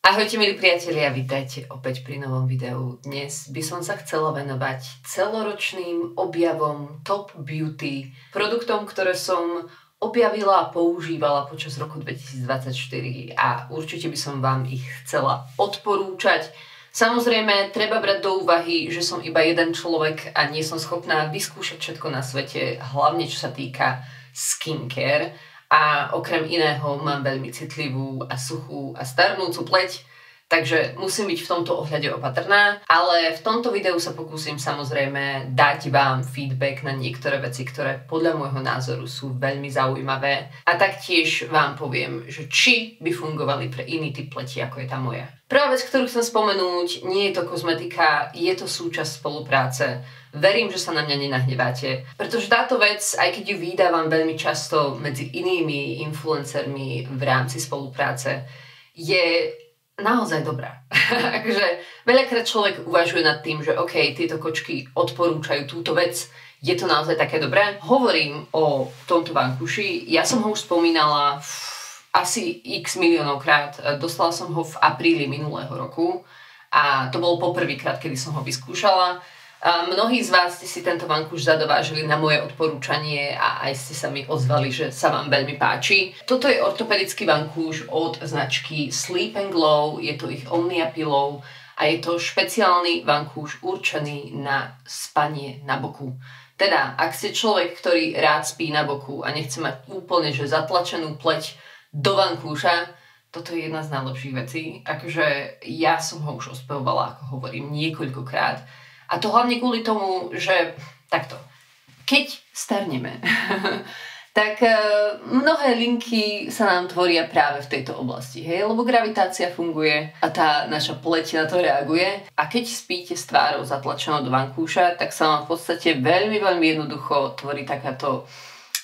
Ahojte milí priatelia, vítajte opäť pri novom videu. Dnes by som sa chcela venovať celoročným objavom Top Beauty, produktom, ktoré som objavila a používala počas roku 2024 a určite by som vám ich chcela odporúčať. Samozrejme, treba brať do úvahy, že som iba jeden človek a nie som schopná vyskúšať všetko na svete, hlavne čo sa týka skincare. A okrem iného mám veľmi citlivú a suchú a starnúcu pleť, takže musím byť v tomto ohľade opatrná, ale v tomto videu sa pokúsim samozrejme dať vám feedback na niektoré veci, ktoré podľa môjho názoru sú veľmi zaujímavé a taktiež vám poviem, že či by fungovali pre iný typ pleti, ako je tá moja. Prvá vec, ktorú chcem spomenúť, nie je to kozmetika, je to súčasť spolupráce. Verím, že sa na mňa nenahneváte, pretože táto vec, aj keď ju vydávam veľmi často medzi inými influencermi v rámci spolupráce, je naozaj dobrá. Takže veľakrát človek uvažuje nad tým, že OK, tieto kočky odporúčajú túto vec, je to naozaj také dobré. Hovorím o tomto vankúši, ja som ho už spomínala asi x miliónov krát, dostala som ho v apríli minulého roku a to bolo poprvýkrát, kedy som ho vyskúšala. Mnohí z vás ste si tento vankúš zadovážili na moje odporúčanie a aj ste sa mi ozvali, že sa vám veľmi páči. Toto je ortopedický vankúš od značky Sleep & Glow, je to ich Omnia Pillow a je to špeciálny vankúš určený na spanie na boku. Teda, ak ste človek, ktorý rád spí na boku a nechce mať úplne že zatlačenú pleť do vankúša, toto je jedna z najlepších vecí. Akože ja som ho už ospevovala, ako hovorím, niekoľkokrát. A to hlavne kvôli tomu, že takto, keď starneme, tak mnohé linky sa nám tvoria práve v tejto oblasti, hej? Lebo gravitácia funguje a tá naša pleť na to reaguje. A keď spíte s tvárou zatlačenou do vankúša, tak sa vám v podstate veľmi jednoducho tvorí takáto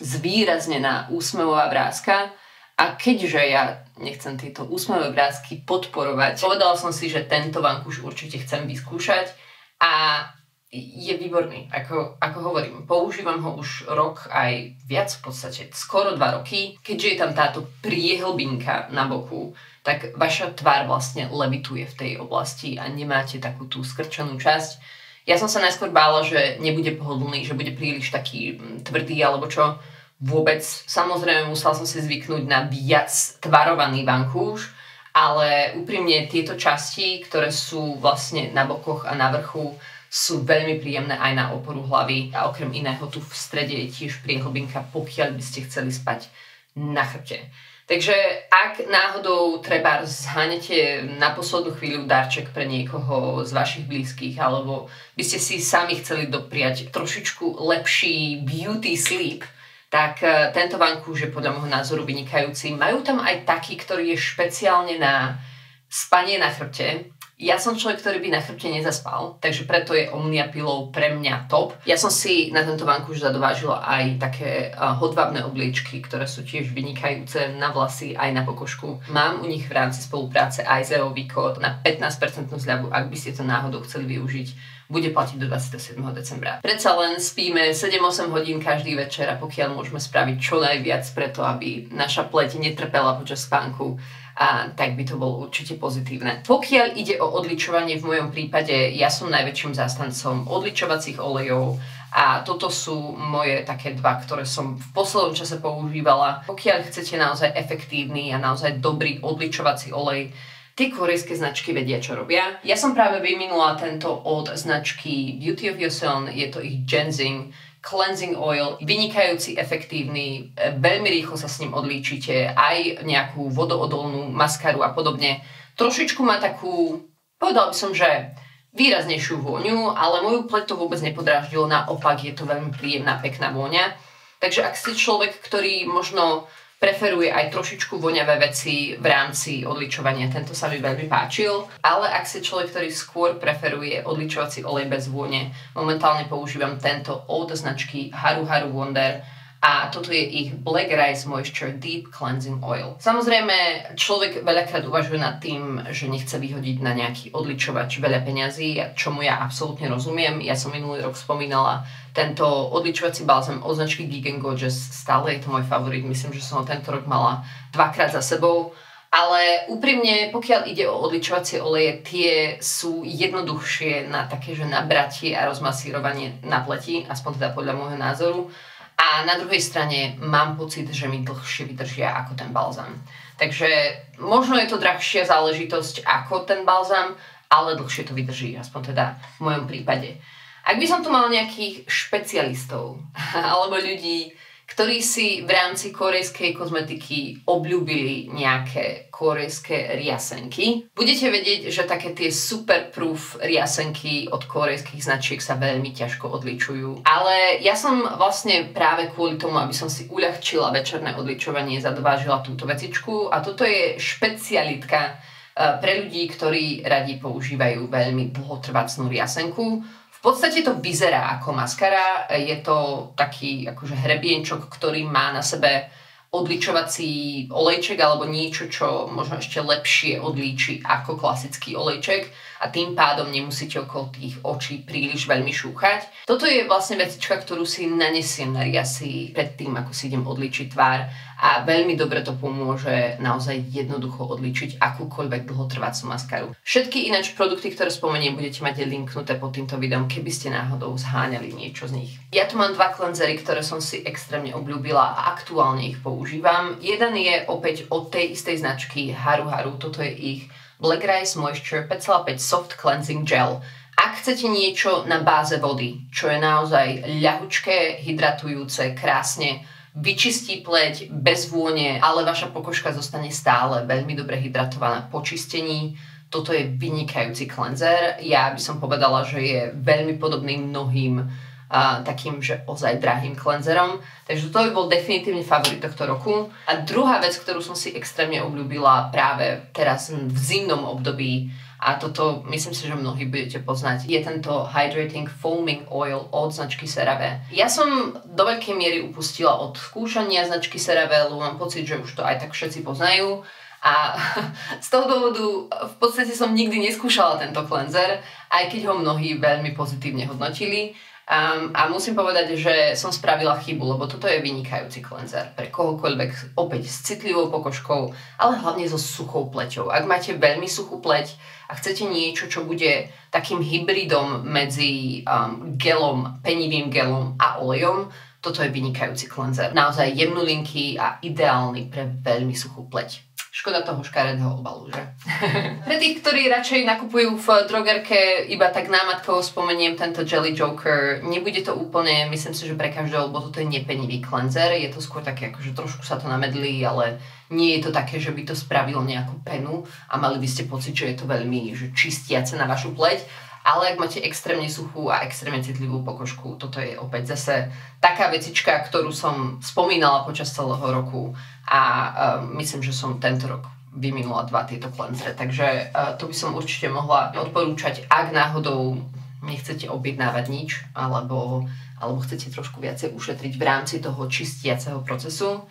zvýraznená úsmevová vráska. A keďže ja nechcem tieto úsmevové vrásky podporovať, povedala som si, že tento vankúš určite chcem vyskúšať. A je výborný, ako hovorím, používam ho už rok aj viac, v podstate skoro 2 roky. Keďže je tam táto priehlbinka na boku, tak vaša tvár vlastne levituje v tej oblasti a nemáte takú tú skrčenú časť. Ja som sa najskôr bála, že nebude pohodlný, že bude príliš taký tvrdý alebo čo. Vôbec, samozrejme musela som si zvyknúť na viac tvarovaný vankúš, ale úprimne tieto časti, ktoré sú vlastne na bokoch a na vrchu, sú veľmi príjemné aj na oporu hlavy a okrem iného tu v strede je tiež priehlbinka, pokiaľ by ste chceli spať na chrbte. Takže ak náhodou treba zháňate na poslednú chvíľu darček pre niekoho z vašich blízkych alebo by ste si sami chceli dopriať trošičku lepší beauty sleep, tak tento vankúš je podľa môjho názoru vynikajúci. Majú tam aj taký, ktorý je špeciálne na spanie na chrbte. Ja som človek, ktorý by na chrbte nezaspal, takže preto je Omnia Pillow pre mňa top. Ja som si na tento vankúš zadovážila aj také hodvábne obliečky, ktoré sú tiež vynikajúce na vlasy aj na pokožku. Mám u nich v rámci spolupráce aj zerový kód na 15% zľavu, ak by ste to náhodou chceli využiť. Bude platiť do 27. decembra. Predsa len spíme 7-8 hodín každý večer a pokiaľ môžeme spraviť čo najviac preto, aby naša pleť netrpela počas spánku, tak by to bolo určite pozitívne. Pokiaľ ide o odličovanie, v mojom prípade ja som najväčším zástancom odličovacích olejov a toto sú moje také dva, ktoré som v poslednom čase používala. Pokiaľ chcete naozaj efektívny a naozaj dobrý odličovací olej, tie korejské značky vedia, čo robia. Ja som práve vyminula tento od značky Beauty of Joseon, je to ich Ginseng Cleansing Oil, vynikajúci, efektívny, veľmi rýchlo sa s ním odlíčite, aj nejakú vodoodolnú maskaru a podobne. Trošičku má takú, povedal by som, že výraznejšiu vôňu, ale moju pleť to vôbec nepodráždilo, naopak je to veľmi príjemná, pekná vôňa. Takže ak ste človek, ktorý možno preferuje aj trošičku voňavé veci v rámci odličovania, tento sa mi veľmi páčil, ale ak si človek, ktorý skôr preferuje odličovací olej bez vône, momentálne používam tento od značky Haru Haru Wonder a toto je ich Black Rice Moisture Deep Cleansing Oil. Samozrejme, človek veľakrát uvažuje nad tým, že nechce vyhodiť na nejaký odličovač veľa peňazí, čomu ja absolútne rozumiem. Ja som minulý rok spomínala tento odličovací balzam od značky Geek & Gorgeous, stále je to môj favorit, myslím, že som ho tento rok mala 2-krát za sebou Ale úprimne, pokiaľ ide o odličovacie oleje, tie sú jednoduchšie na také, že nabratie a rozmasírovanie na pleti, aspoň teda podľa môjho názoru. A na druhej strane mám pocit, že mi dlhšie vydržia ako ten balzam. Takže možno je to drahšia záležitosť ako ten balzam, ale dlhšie to vydrží, aspoň teda v mojom prípade. Ak by som tu mal nejakých špecialistov alebo ľudí, ktorí si v rámci korejskej kozmetiky obľúbili nejaké korejské riasenky. Budete vedieť, že také tie superproof riasenky od korejských značiek sa veľmi ťažko odličujú. Ale ja som vlastne práve kvôli tomu, aby som si uľahčila večerné odličovanie, zadovážila túto vecičku a toto je špecialitka pre ľudí, ktorí radi používajú veľmi dlhotrvácnú riasenku. V podstate to vyzerá ako maskara, je to taký akože hrebienčok, ktorý má na sebe odličovací olejček alebo niečo, čo možno ešte lepšie odlíči ako klasický olejček a tým pádom nemusíte okolo tých očí príliš veľmi šúchať. Toto je vlastne vecička, ktorú si nanesiem na riasy predtým, ako si idem odlíčiť tvár a veľmi dobre to pomôže naozaj jednoducho odlíčiť akúkoľvek dlhotrvácu maskaru. Všetky ináč produkty, ktoré spomeniem, budete mať linknuté pod týmto videom, keby ste náhodou zháňali niečo z nich. Ja tu mám dva cleansery, ktoré som si extrémne obľúbila a aktuálne ich používam. Jeden je opäť od tej istej značky Haru Haru, toto je ich Black Rice Moisture 5,5 Soft Cleansing Gel. Ak chcete niečo na báze vody, čo je naozaj ľahučké, hydratujúce, krásne, vyčistí pleť bez vône, ale vaša pokožka zostane stále veľmi dobre hydratovaná po čistení, toto je vynikajúci cleanser. Ja by som povedala, že je veľmi podobný mnohým takým, že ozaj drahým cleanserom. Takže to by bol definitívne favorit tohto roku. A druhá vec, ktorú som si extrémne obľúbila práve teraz v zimnom období, a toto myslím si, že mnohí budete poznať, je tento Hydrating Foaming Oil od značky CeraVe. Ja som do veľkej miery upustila od skúšania značky CeraVe, lebo mám pocit, že už to aj tak všetci poznajú. A z toho dôvodu v podstate som nikdy neskúšala tento cleanser, aj keď ho mnohí veľmi pozitívne hodnotili. A musím povedať, že som spravila chybu, lebo toto je vynikajúci cleanser pre kohokoľvek, opäť s citlivou pokožkou, ale hlavne so suchou pleťou. Ak máte veľmi suchú pleť a chcete niečo, čo bude takým hybridom medzi gelom, penivým gelom a olejom, toto je vynikajúci cleanser. Naozaj jemnulinký a ideálny pre veľmi suchú pleť. Škoda toho škaredého obalu, že? Pre tých, ktorí radšej nakupujú v drogerke, iba tak námatkovo spomeniem tento Jelly Joker. Nebude to úplne, myslím si, že pre každého, lebo toto je nepenivý cleanser. Je to skôr také, akože trošku sa to namedlí, ale nie je to také, že by to spravilo nejakú penu a mali by ste pocit, že je to veľmi čistiace na vašu pleť. Ale ak máte extrémne suchú a extrémne citlivú pokožku, toto je opäť zase taká vecička, ktorú som spomínala počas celého roku a myslím, že som tento rok vyminula 2 tieto cleansery. Takže to by som určite mohla odporúčať, ak náhodou nechcete objednávať nič, alebo chcete trošku viacej ušetriť v rámci toho čistiaceho procesu.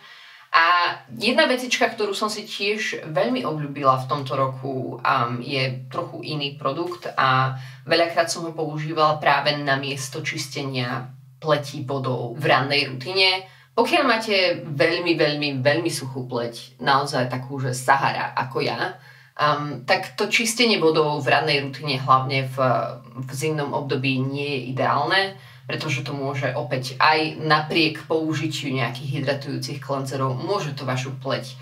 A jedna vecička, ktorú som si tiež veľmi obľúbila v tomto roku, je trochu iný produkt a veľakrát som ho používala práve na miesto čistenia pleti vodou v rannej rutine. Pokiaľ máte veľmi suchú pleť, naozaj takú, že Sahara ako ja, tak to čistenie vodou v rannej rutine, hlavne v zimnom období, nie je ideálne, pretože to môže opäť aj napriek použitiu nejakých hydratujúcich cleanserov, môže to vašu pleť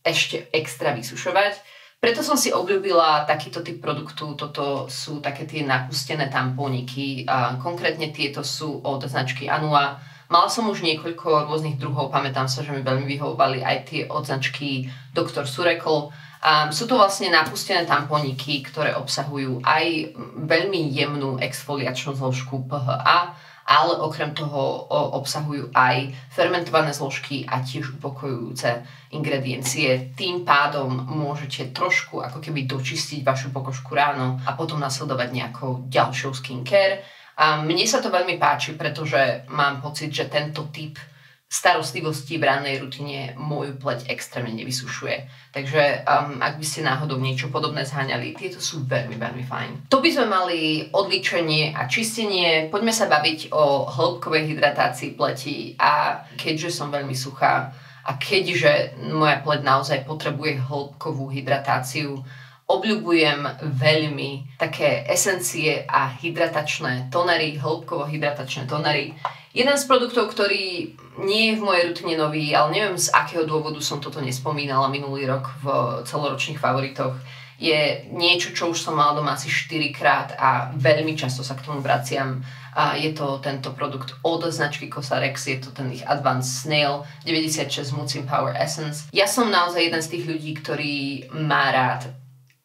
ešte extra vysušovať. Preto som si obľúbila takýto typ produktu, toto sú také tie napustené tampóniky, konkrétne tieto sú od značky Anua. Mala som už niekoľko rôznych druhov, pamätám sa, že mi veľmi vyhovovali aj tie od značky Dr. Surekl. Sú to vlastne napustené tampóniky, ktoré obsahujú aj veľmi jemnú exfoliačnú zložku PHA, ale okrem toho obsahujú aj fermentované zložky a tiež upokojujúce ingrediencie. Tým pádom môžete trošku ako keby dočistiť vašu pokožku ráno a potom nasledovať nejakou ďalšou skincare. A mne sa to veľmi páči, pretože mám pocit, že tento typ starostlivosti v rannej rutine moju pleť extrémne nevysušuje. Takže ak by ste náhodou niečo podobné zháňali, tieto sú veľmi fajn. To by sme mali odlíčenie a čistenie. Poďme sa baviť o hĺbkovej hydratácii pleti a keďže som veľmi suchá A keďže moja pleť naozaj potrebuje hĺbkovú hydratáciu, obľúbujem veľmi také esencie a hydratačné tonery, hĺbkovo hydratačné tonery. Jeden z produktov, ktorý nie je v mojej rutine nový, ale neviem z akého dôvodu som toto nespomínala minulý rok v celoročných favoritoch, je niečo, čo už som mala doma asi 4 krát a veľmi často sa k tomu vraciam. A je to tento produkt od značky Cosrx, je to ten ich Advanced Snail 96 Mucin Power Essence. Ja som naozaj jeden z tých ľudí, ktorý má rád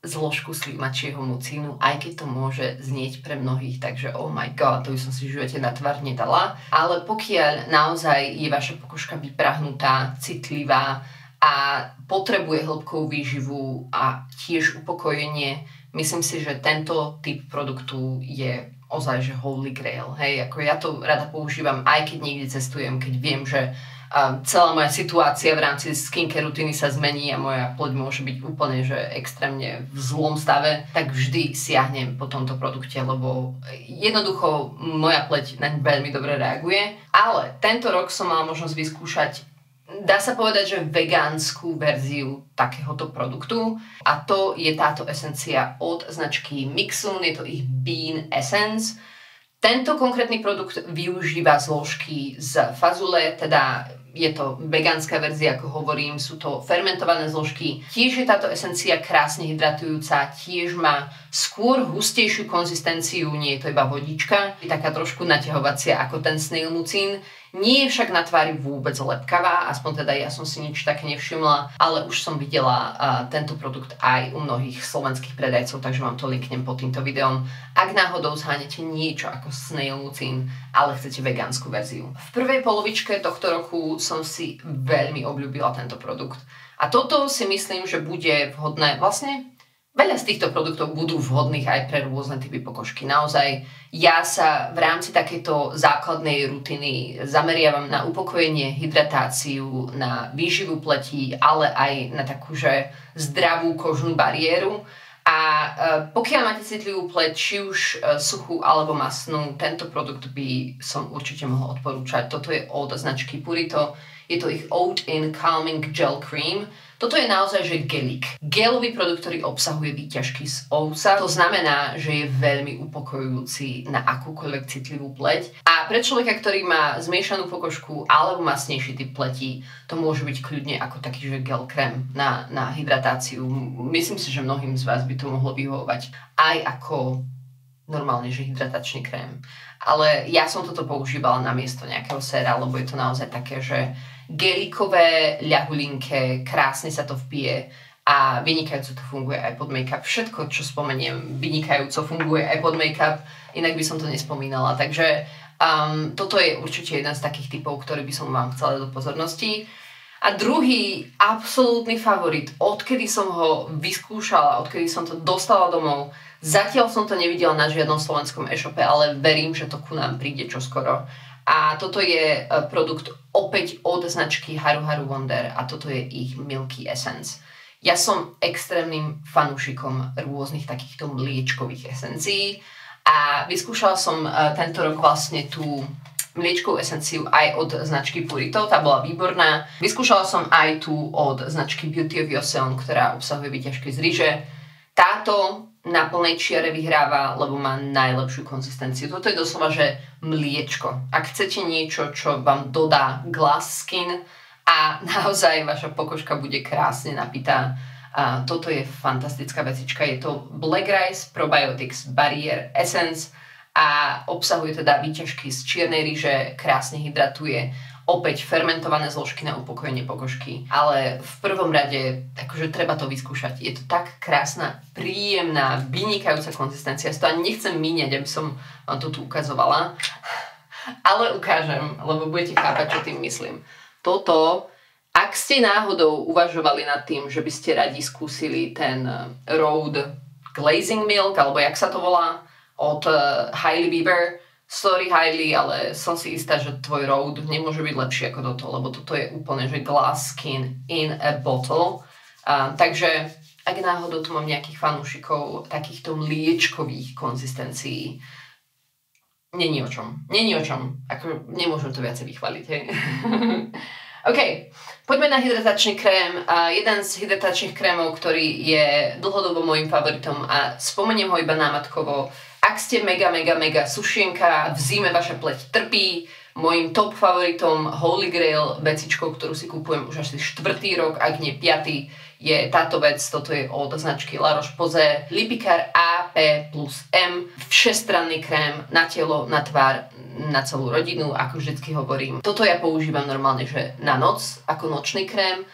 zložku slimačieho mucínu, aj keď to môže znieť pre mnohých, takže oh my god, to by som si v živote na tvár nedala. Ale pokiaľ naozaj je vaša pokožka vyprahnutá, citlivá a potrebuje hĺbkovú výživu a tiež upokojenie, myslím si, že tento typ produktu je ozaj, že holy grail. Hej, ako ja to rada používam, aj keď niekde cestujem, keď viem, že celá moja situácia v rámci skincare rutiny sa zmení a moja pleť môže byť úplne, že extrémne v zlom stave, tak vždy siahnem po tomto produkte, lebo jednoducho moja pleť naň veľmi dobre reaguje. Ale tento rok som mala možnosť vyskúšať, dá sa povedať, že vegánsku verziu takéhoto produktu a to je táto esencia od značky Mixun, je to ich Bean Essence. Tento konkrétny produkt využíva zložky z fazule, teda je to vegánska verzia, ako hovorím, sú to fermentované zložky. Tiež je táto esencia krásne hydratujúca, tiež má skôr hustejšiu konzistenciu, nie je to iba vodička. Je taká trošku naťahovacia ako ten Snail Mucin. Nie je však na tvári vôbec lepkavá, aspoň teda ja som si nič také nevšimla, ale už som videla tento produkt aj u mnohých slovenských predajcov, takže vám to linknem pod týmto videom. Ak náhodou zháňate niečo ako Snail Mucin, ale chcete vegánsku verziu. V prvej polovičke tohto roku som si veľmi obľúbila tento produkt. A toto si myslím, že bude vhodné, vlastne veľa z týchto produktov budú vhodných aj pre rôzne typy pokožky. Naozaj, ja sa v rámci takejto základnej rutiny zameriavam na upokojenie, hydratáciu, na výživu pleti, ale aj na takú, že zdravú kožnú bariéru. A pokiaľ máte citlivú pleť, či už suchú alebo masnú, tento produkt by som určite mohla odporúčať. Toto je od značky Purito, je to ich Oat In Calming Gel Cream. Toto je naozaj, že gelik. Gelový produkt, ktorý obsahuje výťažky z ovsa. To znamená, že je veľmi upokojujúci na akúkoľvek citlivú pleť. A pre človeka, ktorý má zmiešanú pokožku alebo masnejší typ pleti, to môže byť kľudne ako taký, že gel krém na hydratáciu. Myslím si, že mnohým z vás by to mohlo vyhovovať aj ako normálne, že hydratačný krém. Ale ja som toto používala namiesto nejakého séra, lebo je to naozaj také, že gelikové, ľahulinké, krásne sa to vpije a vynikajúco to funguje aj pod make-up. Všetko, čo spomeniem, vynikajúco funguje aj pod make-up, inak by som to nespomínala. Takže toto je určite jeden z takých typov, ktorý by som vám chcela do pozornosti. A druhý absolútny favorit, odkedy som ho vyskúšala, odkedy som to dostala domov, zatiaľ som to nevidela na žiadnom slovenskom e-shope, ale verím, že to ku nám príde čoskoro. A toto je produkt opäť od značky Haru Haru Wonder a toto je ich Milky Essence. Ja som extrémnym fanúšikom rôznych takýchto mliečkových esencií a vyskúšala som tento rok vlastne tú mliečkovú esenciu aj od značky Purito, tá bola výborná. Vyskúšala som aj tú od značky Beauty of Yourself, ktorá obsahuje výťažky z ryže. Táto na plnej čiare vyhráva, lebo má najlepšiu konzistenciu. Toto je doslova, že mliečko. Ak chcete niečo, čo vám dodá glass skin a naozaj vaša pokožka bude krásne napitá, toto je fantastická vecička. Je to Black Rice Probiotics Barrier Essence a obsahuje teda výťažky z čiernej ryže, krásne hydratuje, opäť fermentované zložky na upokojenie pokožky. Ale v prvom rade, akože treba to vyskúšať. Je to tak krásna, príjemná, vynikajúca konzistencia. Ja to ani nechcem míňať, aby som vám to tu ukazovala. Ale ukážem, lebo budete chápať, čo tým myslím. Toto, ak ste náhodou uvažovali nad tým, že by ste radi skúsili ten Rhode Glazing Milk, alebo jak sa to volá, od Hailey Bieber. Sorry Hailey, ale som si istá, že tvoj Rhode nemôže byť lepší ako toto, lebo toto je úplne, že glass skin in a bottle. Takže ak náhodou tu mám nejakých fanúšikov takýchto mliečkových konzistencií, není o čom. Ako, nemôžem to viacej vychváliť, hej. OK, poďme na hydratačný krém. Jeden z hydratačných krémov, ktorý je dlhodobo môjim favoritom a spomeniem ho iba námatkovo. Ak ste mega sušienka, v zime vaša pleť trpí, mojím top favoritom Holy Grail vecičkou, ktorú si kúpujem už asi 4. rok, ak nie 5. je táto vec. Toto je od značky La Roche-Posay Lipikar AP+M. Všestranný krém na telo, na tvár, na celú rodinu, ako vždycky hovorím. Toto ja používam normálne, že na noc, ako nočný krém,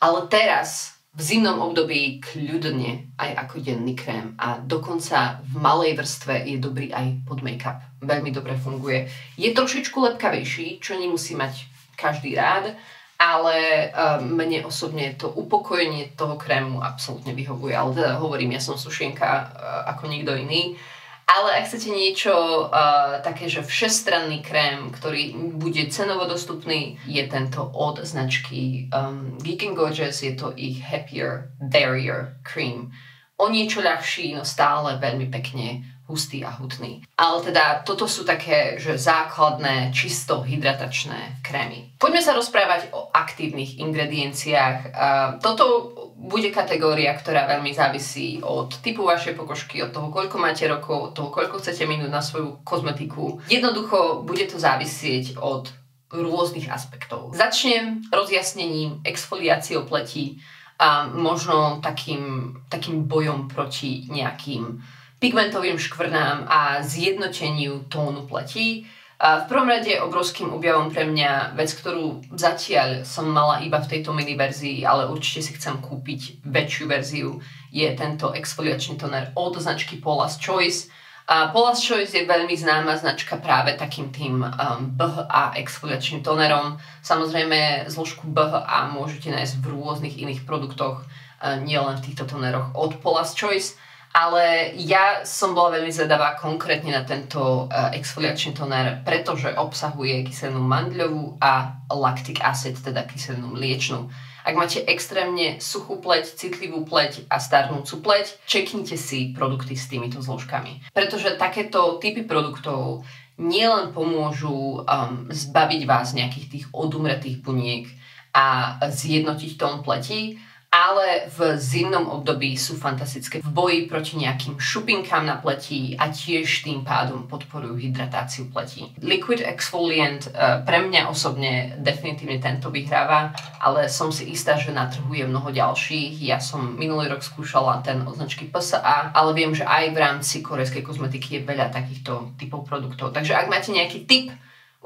ale teraz v zimnom období kľudne aj ako denný krém a dokonca v malej vrstve je dobrý aj pod make-up. Veľmi dobre funguje. Je trošičku lepkavejší, čo nemusí mať každý rád, ale mne osobne to upokojenie toho krému absolútne vyhovuje. Ale teda hovorím, ja som sušienka ako nikto iný. Ale ak chcete niečo také, že všestranný krém, ktorý bude cenovo dostupný, je tento od značky Geek & Gorgeous, je to ich Happier Barrier Cream. O niečo ľahší, no stále veľmi pekne hustý a hutný. Ale teda toto sú také, že základné, čisto hydratačné krémy. Poďme sa rozprávať o aktívnych ingredienciách. Toto bude kategória, ktorá veľmi závisí od typu vašej pokožky, od toho, koľko máte rokov, od toho, koľko chcete minúť na svoju kozmetiku. Jednoducho bude to závisieť od rôznych aspektov. Začnem rozjasnením exfoliáciou pleti a možno takým bojom proti nejakým pigmentovým škvrnám a zjednoteniu tónu pleti. V prvom rade obrovským objavom pre mňa vec, ktorú zatiaľ som mala iba v tejto mini verzii, ale určite si chcem kúpiť väčšiu verziu, je tento exfoliačný toner od značky Paula's Choice. Paula's Choice je veľmi známa značka práve takým tým BHA exfoliačným tonerom. Samozrejme zložku BHA môžete nájsť v rôznych iných produktoch, nielen v týchto toneroch od Paula's Choice. Ale ja som bola veľmi zvedavá konkrétne na tento exfoliačný toner, pretože obsahuje kyselinu mandľovú a lactic acid, teda kyselinu mliečnú. Ak máte extrémne suchú pleť, citlivú pleť a starnúcu pleť, čeknite si produkty s týmito zložkami. Pretože takéto typy produktov nielen pomôžu zbaviť vás nejakých tých odumretých buniek a zjednotiť tón pleti, ale v zimnom období sú fantastické v boji proti nejakým šupinkám na pleti a tiež tým pádom podporujú hydratáciu pleti. Liquid Exfoliant pre mňa osobne definitívne tento vyhráva, ale som si istá, že na trhu je mnoho ďalších. Ja som minulý rok skúšala ten od značky PSA, ale viem, že aj v rámci korejskej kozmetiky je veľa takýchto typov produktov. Takže ak máte nejaký tip,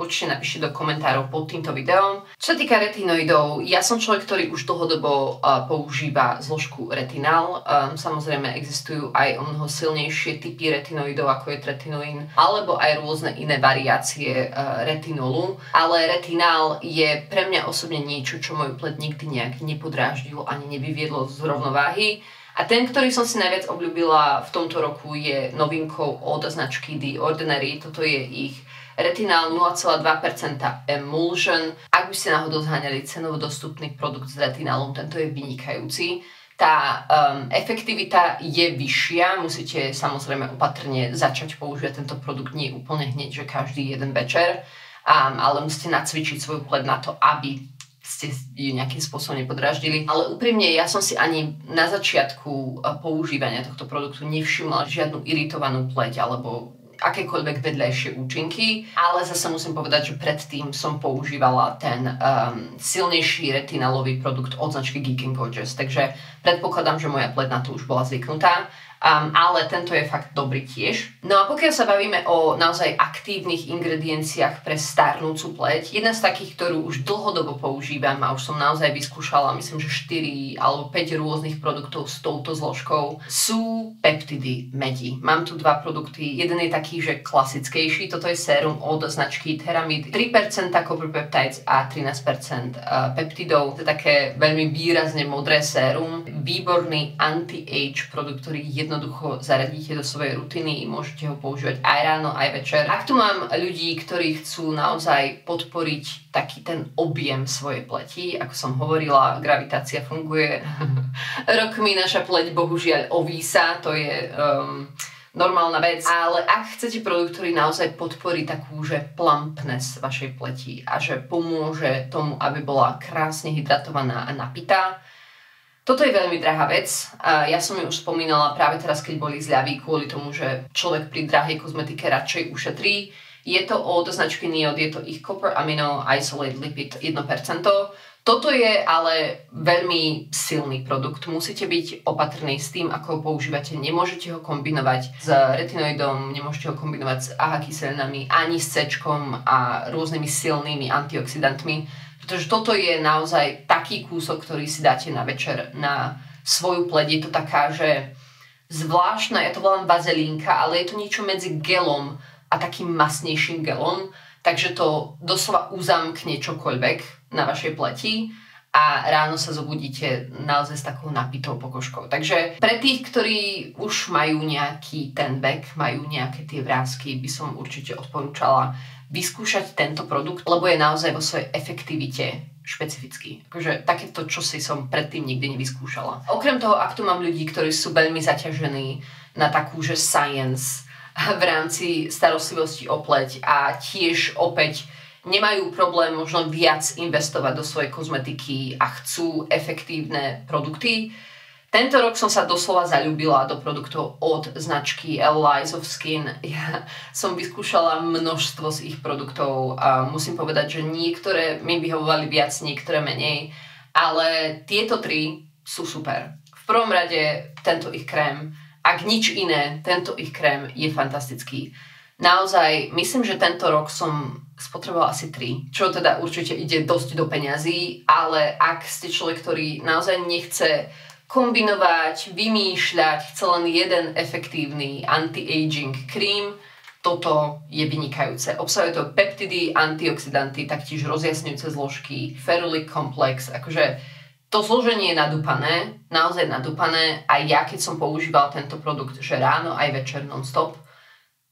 určite napíšte do komentárov pod týmto videom. Čo sa týka retinoidov, ja som človek, ktorý už dlhodobo používa zložku retinál. Samozrejme existujú aj o mnoho silnejšie typy retinoidov, ako je tretinoín, alebo aj rôzne iné variácie retinolu. Ale retinál je pre mňa osobne niečo, čo moju pleť nikdy nejak nepodráždilo ani nevyviedlo z rovnováhy. A ten, ktorý som si najviac obľúbila v tomto roku, je novinkou od značky The Ordinary. Toto je ich retinál 0,2% emulsion. Ak by ste náhodou zháňali cenovo dostupný produkt s retinálom, tento je vynikajúci. Tá efektivita je vyššia, musíte samozrejme opatrne začať používať tento produkt, nie úplne hneď, že každý jeden večer, ale musíte nacvičiť svoju pleť na to, aby ste ju nejakým spôsobom nepodráždili. Ale úprimne, ja som si ani na začiatku používania tohto produktu nevšimla žiadnu iritovanú pleť alebo akékoľvek vedľajšie účinky, ale zase musím povedať, že predtým som používala ten silnejší retinálový produkt od značky Geek & Gorgeous, takže predpokladám, že moja pleť na to už bola zvyknutá. Ale tento je fakt dobrý tiež. No a pokiaľ sa bavíme o naozaj aktívnych ingredienciách pre starnúcu pleť, jedna z takých, ktorú už dlhodobo používam a už som naozaj vyskúšala, myslím, že 4 alebo 5 rôznych produktov s touto zložkou, sú peptidy medi. Mám tu dva produkty, jeden je taký, že klasickejší, toto je sérum od značky Theramid, 3% copper peptides a 13% peptidov. To je také veľmi výrazne modré sérum, výborný anti-age produkt, ktorý jednoducho zaradíte do svojej rutiny, môžete ho používať aj ráno, aj večer. Ak tu mám ľudí, ktorí chcú naozaj podporiť taký ten objem svojej pleti, ako som hovorila, gravitácia funguje. Rokmi naša pleť bohužiaľ ovísa, to je normálna vec. Ale ak chcete produkt, ktorý naozaj podporí takú, že plumpness vašej pleti a že pomôže tomu, aby bola krásne hydratovaná a napitá, toto je veľmi drahá vec. Ja som ju už spomínala práve teraz, keď boli zľavy, kvôli tomu, že človek pri drahej kozmetike radšej ušetrí. Je to od značky NIOD, je to ich Copper Amino Isolate Lipid 1%. Toto je ale veľmi silný produkt. Musíte byť opatrní s tým, ako ho používate. Nemôžete ho kombinovať s retinoidom, nemôžete ho kombinovať s AHA kyselinami, ani s C-čkom a rôznymi silnými antioxidantmi. Pretože toto je naozaj taký kúsok, ktorý si dáte na večer na svoju pleť. Je to taká, že zvláštna, ja to volám vazelínka, ale je to niečo medzi gelom a takým masnejším gelom. Takže to doslova uzamkne čokoľvek na vašej pleti a ráno sa zobudíte naozaj s takou napitou pokožkou. Takže pre tých, ktorí už majú nejaký ten vek, majú nejaké tie vrásky, by som určite odporúčala vyskúšať tento produkt, lebo je naozaj vo svojej efektivite špecifický. Takže takéto čosi som predtým nikdy nevyskúšala. Okrem toho, ak tu mám ľudí, ktorí sú veľmi zaťažení na takú, že science v rámci starostlivosti o pleť a tiež opäť nemajú problém možno viac investovať do svojej kozmetiky a chcú efektívne produkty. Tento rok som sa doslova zaľúbila do produktov od značky Lies of Skin. Ja som vyskúšala množstvo z ich produktov a musím povedať, že niektoré mi vyhovovali viac, niektoré menej, ale tieto tri sú super. V prvom rade tento ich krém, ak nič iné, tento ich krém je fantastický. Naozaj, myslím, že tento rok som spotrebovala asi 3, čo teda určite ide dosť do peňazí, ale ak ste človek, ktorý naozaj nechce kombinovať, vymýšľať, chce len jeden efektívny anti-aging krém, toto je vynikajúce. Obsahuje to peptidy, antioxidanty, taktiež rozjasňujúce zložky, ferulic komplex, akože to zloženie je nadúpané, naozaj nadúpané a ja keď som používala tento produkt, že ráno aj večer non-stop,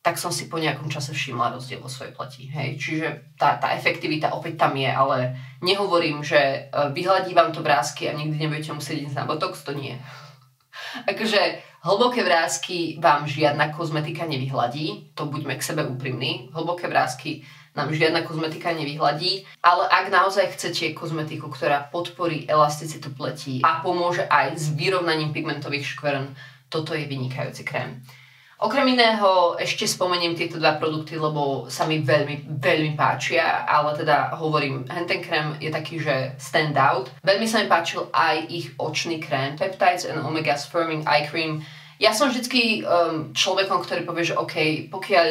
tak som si po nejakom čase všimla rozdiel vo svojej pleti. Hej. Čiže tá efektivita opäť tam je, ale nehovorím, že vyhladí vám to vrásky a nikdy nebudete musieť ísť na botox, to nie. Akože hlboké vrásky vám žiadna kozmetika nevyhladí, to buďme k sebe úprimní, hlboké vrásky nám žiadna kozmetika nevyhladí, ale ak naozaj chcete kozmetiku, ktorá podporí elasticitu pleti a pomôže aj s vyrovnaním pigmentových škvrn, toto je vynikajúci krém. Okrem iného ešte spomeniem tieto dva produkty, lebo sa mi veľmi, veľmi páčia, ale teda hovorím, ten krém je taký, že stand out. Veľmi sa mi páčil aj ich očný krém, Peptides and Omegas Firming Eye Cream. Ja som vždycky človekom, ktorý povie, že OK, pokiaľ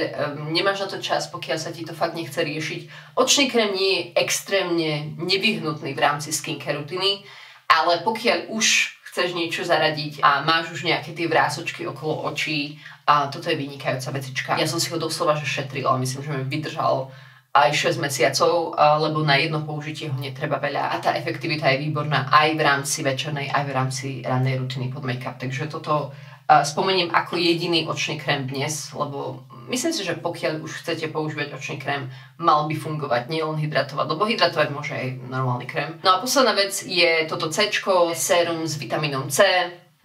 nemáš na to čas, pokiaľ sa ti to fakt nechce riešiť, očný krém nie je extrémne nevyhnutný v rámci skincare rutiny, ale pokiaľ už chceš niečo zaradiť a máš už nejaké tie vrásočky okolo očí, a toto je vynikajúca vecička. Ja som si ho doslova že šetrila, myslím, že mi vydržal aj 6 mesiacov, lebo na jedno použitie ho netreba veľa a tá efektivita je výborná aj v rámci večernej, aj v rámci rannej rutiny pod make-up. Takže toto spomeniem ako jediný očný krém dnes, lebo myslím si, že pokiaľ už chcete používať očný krém, mal by fungovať, nielen hydratovať, lebo hydratovať môže aj normálny krém. No a posledná vec je toto C-čko, sérum s vitamínom C.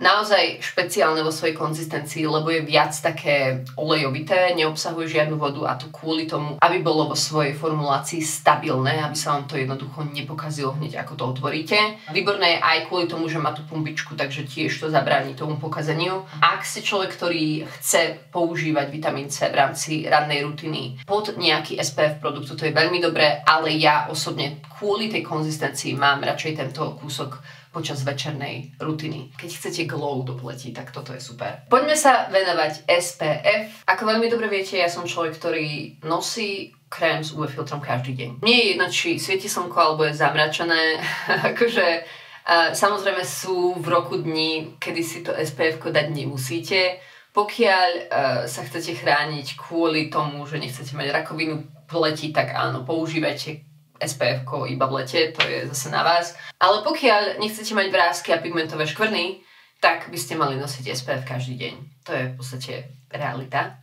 Naozaj špeciálne vo svojej konzistencii, lebo je viac také olejovité, neobsahuje žiadnu vodu a to kvôli tomu, aby bolo vo svojej formulácii stabilné, aby sa vám to jednoducho nepokazilo hneď ako to otvoríte. Výborné je aj kvôli tomu, že má tú pumpičku, takže tiež to zabráni tomu pokazeniu. Ak ste človek, ktorý chce používať vitamín C v rámci rannej rutiny pod nejaký SPF produkt, to je veľmi dobré, ale ja osobne kvôli tej konzistencii mám radšej tento kúsok počas večernej rutiny. Keď chcete glow do pleti, tak toto je super. Poďme sa venovať SPF. Ako veľmi dobre viete, ja som človek, ktorý nosí krém s UV filtrom každý deň. Nie je jedno, či svieti slnko alebo je zamračené. Akože samozrejme sú v roku dní, kedy si to SPF-ko dať nemusíte. Pokiaľ sa chcete chrániť kvôli tomu, že nechcete mať rakovinu pleti, tak áno, používajte SPF-ko iba v lete, to je zase na vás. Ale pokiaľ nechcete mať vrásky a pigmentové škvrny, tak by ste mali nosiť SPF každý deň. To je v podstate realita.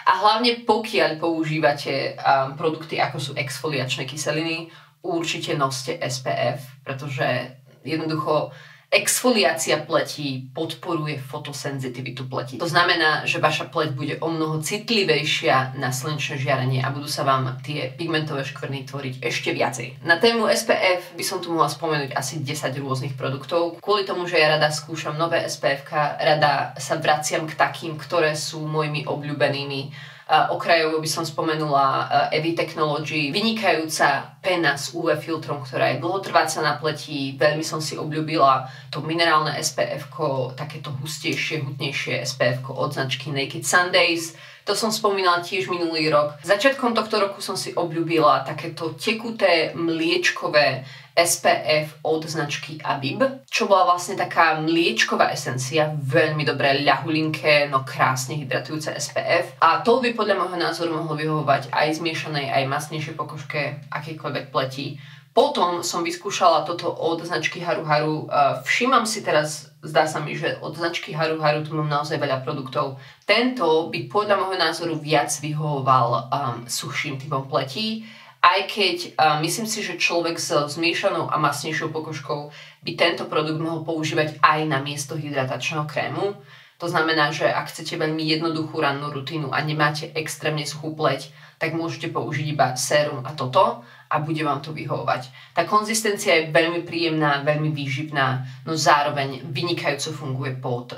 A hlavne pokiaľ používate produkty ako sú exfoliačné kyseliny, určite noste SPF, pretože jednoducho Exfoliácia pleti podporuje fotosenzitivitu pleti. To znamená, že vaša pleť bude o mnoho citlivejšia na slnečné žiarenie a budú sa vám tie pigmentové škvrny tvoriť ešte viacej. Na tému SPF by som tu mohla spomenúť asi 10 rôznych produktov. Kvôli tomu, že ja rada skúšam nové SPF-ka, rada sa vraciam k takým, ktoré sú mojimi obľúbenými. Okrajovo by som spomenula EVI Technology, vynikajúca pena s UV filtrom, ktorá je dlhotrváca na pleti. Veľmi som si obľúbila to minerálne SPF-ko, takéto hustejšie, hutnejšie SPF-ko od značky Naked Sundays. To som spomínala tiež minulý rok. Začiatkom tohto roku som si obľúbila takéto tekuté mliečkové SPF od značky Abib, čo bola vlastne taká mliečková esencia, veľmi dobré, ľahulinké, no krásne hydratujúce SPF. A to by podľa môjho názoru mohlo vyhovovať aj zmiešanej, aj masnejšej pokožke akejkoľvek pleti. Potom som vyskúšala toto od značky Haru Haru. Všímam si teraz, zdá sa mi, že od značky Haru Haru tu mám naozaj veľa produktov. Tento by podľa môjho názoru viac vyhovoval suchším typom pletí. Aj keď myslím si, že človek s zmiešanou a masnejšou pokožkou by tento produkt mohol používať aj na miesto hydratačného krému. To znamená, že ak chcete veľmi jednoduchú rannú rutínu a nemáte extrémne suchú pleť, tak môžete použiť iba sérum a toto a bude vám to vyhovovať. Tá konzistencia je veľmi príjemná, veľmi výživná, no zároveň vynikajúco funguje pod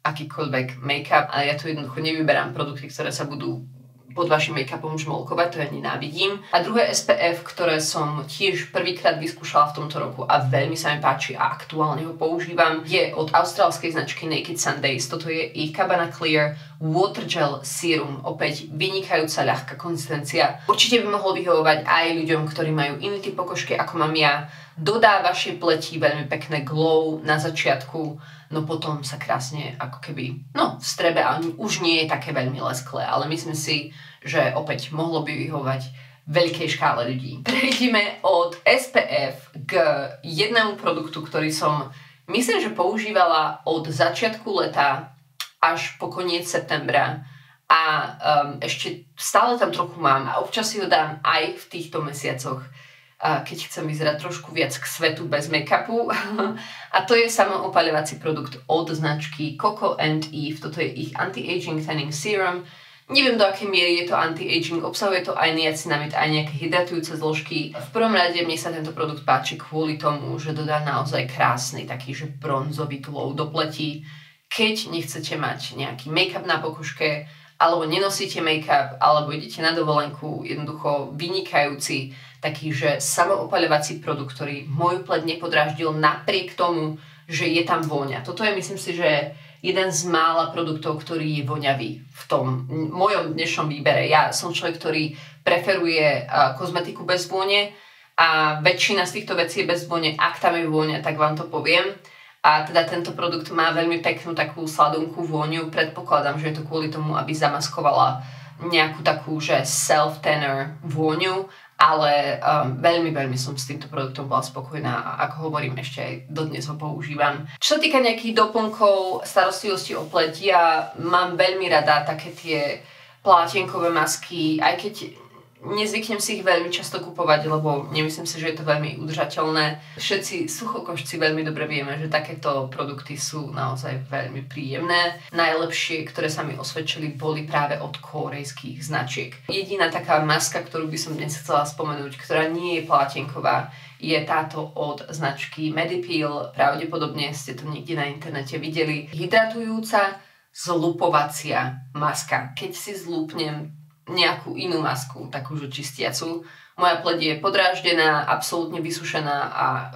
akýkoľvek make-up, ale ja tu jednoducho nevyberám produkty, ktoré sa budú pod vašim make-upom žmolkovať, to ja nenávidím. A druhé SPF, ktoré som tiež prvýkrát vyskúšala v tomto roku a veľmi sa mi páči a aktuálne ho používam, je od austrálskej značky Naked Sundays. Toto je ich Cabana Clear Water Gel Serum. Opäť vynikajúca ľahká konzistencia. Určite by mohol vyhovovať aj ľuďom, ktorí majú iný typ pokožky ako mám ja. Dodá vašej pleti veľmi pekné glow na začiatku, no potom sa krásne ako keby, strebe a už nie je také veľmi lesklé, ale myslím si, že opäť mohlo by vyhovať veľkej škále ľudí. Prejdeme od SPF k jednému produktu, ktorý som myslím, že používala od začiatku leta až po koniec septembra a ešte stále tam trochu mám a občas si ho dám aj v týchto mesiacoch, keď chcem vyzerať trošku viac k svetu bez make-upu. A to je samoopáľovací produkt od značky Coco & Eve. Toto je ich Anti-Aging Tanning Serum. Neviem, do akej miery je to anti-aging, obsahuje to aj niacinamid, aj nejaké hydratujúce zložky. V prvom rade mne sa tento produkt páči kvôli tomu, že dodá naozaj krásny taký, že bronzový glow do pleti. Keď nechcete mať nejaký make-up na pokožke, alebo nenosíte make-up, alebo idete na dovolenku, jednoducho vynikajúci taký, že samoopaľovací produkt, ktorý moju pleť nepodráždil napriek tomu, že je tam vôňa. Toto je, myslím si, že jeden z mála produktov, ktorý je voňavý v tom mojom dnešnom výbere. Ja som človek, ktorý preferuje kozmetiku bez vône a väčšina z týchto vecí je bez vône. Ak tam je vôňa, tak vám to poviem. A teda tento produkt má veľmi peknú takú sladunku vôňu. Predpokladám, že je to kvôli tomu, aby zamaskovala nejakú takú, že self-tanner vôňu, ale veľmi, veľmi som s týmto produktom bola spokojná a ako hovorím, ešte aj dodnes ho používam. Čo sa týka nejakých doplnkov starostlivosti o pleť, ja mám veľmi rada také tie plátienkové masky, aj keď nezvyknem si ich veľmi často kupovať, lebo nemyslím si, že je to veľmi udržateľné. Všetci suchokožci veľmi dobre vieme, že takéto produkty sú naozaj veľmi príjemné. Najlepšie, ktoré sa mi osvedčili, boli práve od kórejských značiek. Jediná taká maska, ktorú by som dnes chcela spomenúť, ktorá nie je plátienková, je táto od značky Medipil. Pravdepodobne ste to niekde na internete videli. Hydratujúca zlupovacia maska. Keď si zlúpnem nejakú inú masku, takúže čistiacu, moja pleť je podráždená, absolútne vysušená a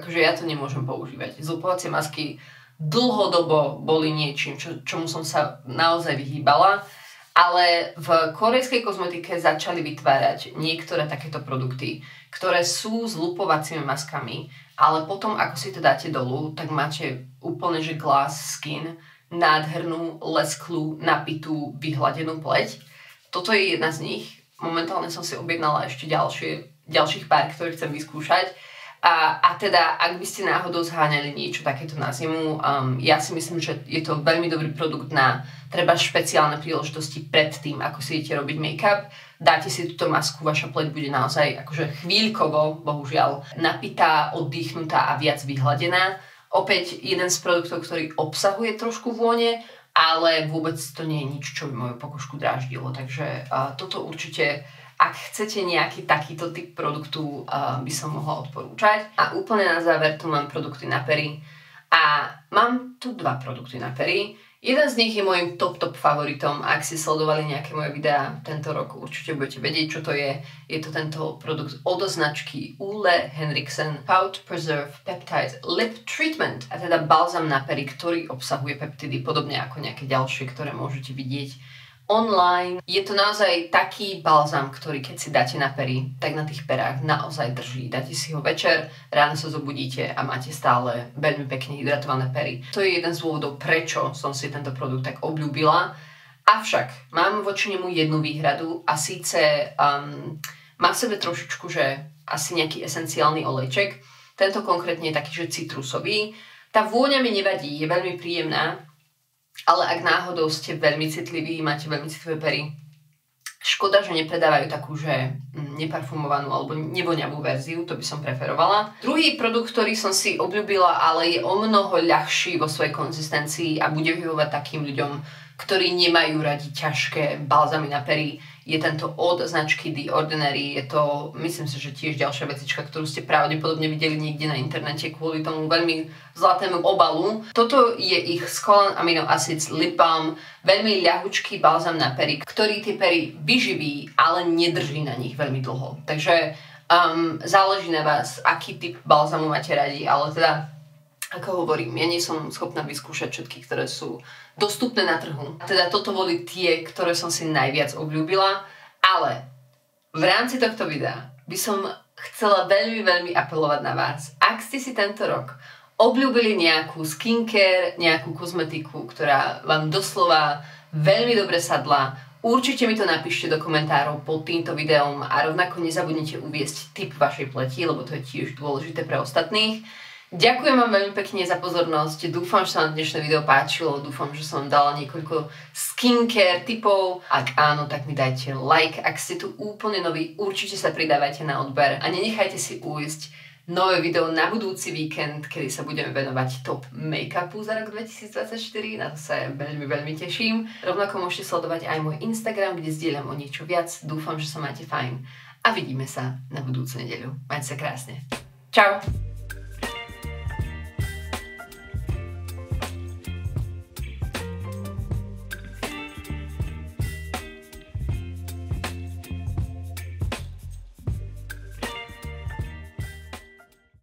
akože ja to nemôžem používať. Zlupovacie masky dlhodobo boli niečím, čomu som sa naozaj vyhýbala, ale v korejskej kozmetike začali vytvárať niektoré takéto produkty, ktoré sú zlupovacími maskami, ale potom, ako si to dáte dolu, tak máte úplne, že glass skin, nádhernú, lesklú, napitú, vyhladenú pleť. Toto je jedna z nich. Momentálne som si objednala ešte ďalších pár, ktoré chcem vyskúšať. A teda, ak by ste náhodou zháňali niečo takéto na zimu, ja si myslím, že je to veľmi dobrý produkt na treba špeciálne príležitosti pred tým, ako si idete robiť make-up. Dáte si túto masku, vaša pleť bude naozaj akože chvíľkovo, bohužiaľ, napitá, oddychnutá a viac vyhladená. Opäť jeden z produktov, ktorý obsahuje trošku vône, ale vôbec to nie je nič, čo by moju pokožku dráždilo. Takže toto určite, ak chcete nejaký takýto typ produktu, by som mohla odporúčať. A úplne na záver tu mám produkty na pery. A mám tu dva produkty na pery. Jeden z nich je môjim top favoritom. Ak si sledovali nejaké moje videá tento rok, určite budete vedieť, čo to je. Je to tento produkt od značky Ole Henriksen Pout Preserve Peptide Lip Treatment. A teda balzam na pery, ktorý obsahuje peptidy, podobne ako nejaké ďalšie, ktoré môžete vidieť online. Je to naozaj taký balzam, ktorý keď si dáte na pery, tak na tých perách naozaj drží. Dáte si ho večer, ráno sa zobudíte a máte stále veľmi pekne hydratované pery. To je jeden z dôvodov, prečo som si tento produkt tak obľúbila. Avšak mám voči nemu jednu výhradu a síce má v sebe trošičku, že asi nejaký esenciálny olejček. Tento konkrétne je taký, že citrusový. Tá vôňa mi nevadí, je veľmi príjemná. Ale ak náhodou ste veľmi citliví, máte veľmi citlivé pery, škoda, že nepredávajú takú, že neparfumovanú alebo nevoňavú verziu, to by som preferovala. Druhý produkt, ktorý som si obľúbila, ale je o mnoho ľahší vo svojej konzistencii a bude vyhovovať takým ľuďom, ktorí nemajú radi ťažké balzamy na pery, je tento od značky The Ordinary. Je to, myslím si, že tiež ďalšia vecička, ktorú ste pravdepodobne videli niekde na internete kvôli tomu veľmi zlatému obalu. Toto je ich Squalane Amino Acids Lip Balm, veľmi ľahučký balzam na pery, ktorý tie pery vyživí, ale nedrží na nich veľmi dlho. Takže záleží na vás, aký typ balzamu máte radi, ale teda ako hovorím, ja nie som schopná vyskúšať všetky, ktoré sú dostupné na trhu. Teda toto boli tie, ktoré som si najviac obľúbila, ale v rámci tohto videa by som chcela veľmi apelovať na vás. Ak ste si tento rok obľúbili nejakú skincare, nejakú kozmetiku, ktorá vám doslova veľmi dobre sadla, určite mi to napíšte do komentárov pod týmto videom a rovnako nezabudnite uviesť typ vašej pleti, lebo to je tiež dôležité pre ostatných. Ďakujem vám veľmi pekne za pozornosť, dúfam, že sa vám dnešné video páčilo, dúfam, že som vám dala niekoľko skincare tipov. Ak áno, tak mi dajte like, ak ste tu úplne noví, určite sa pridávajte na odber a nenechajte si ujsť nové video na budúci víkend, kedy sa budeme venovať top make-upu za rok 2024, na to sa veľmi teším. Rovnako môžete sledovať aj môj Instagram, kde zdieľam o niečo viac, dúfam, že sa máte fajn a vidíme sa na budúcu nedeľu. Majte sa krásne. Čau!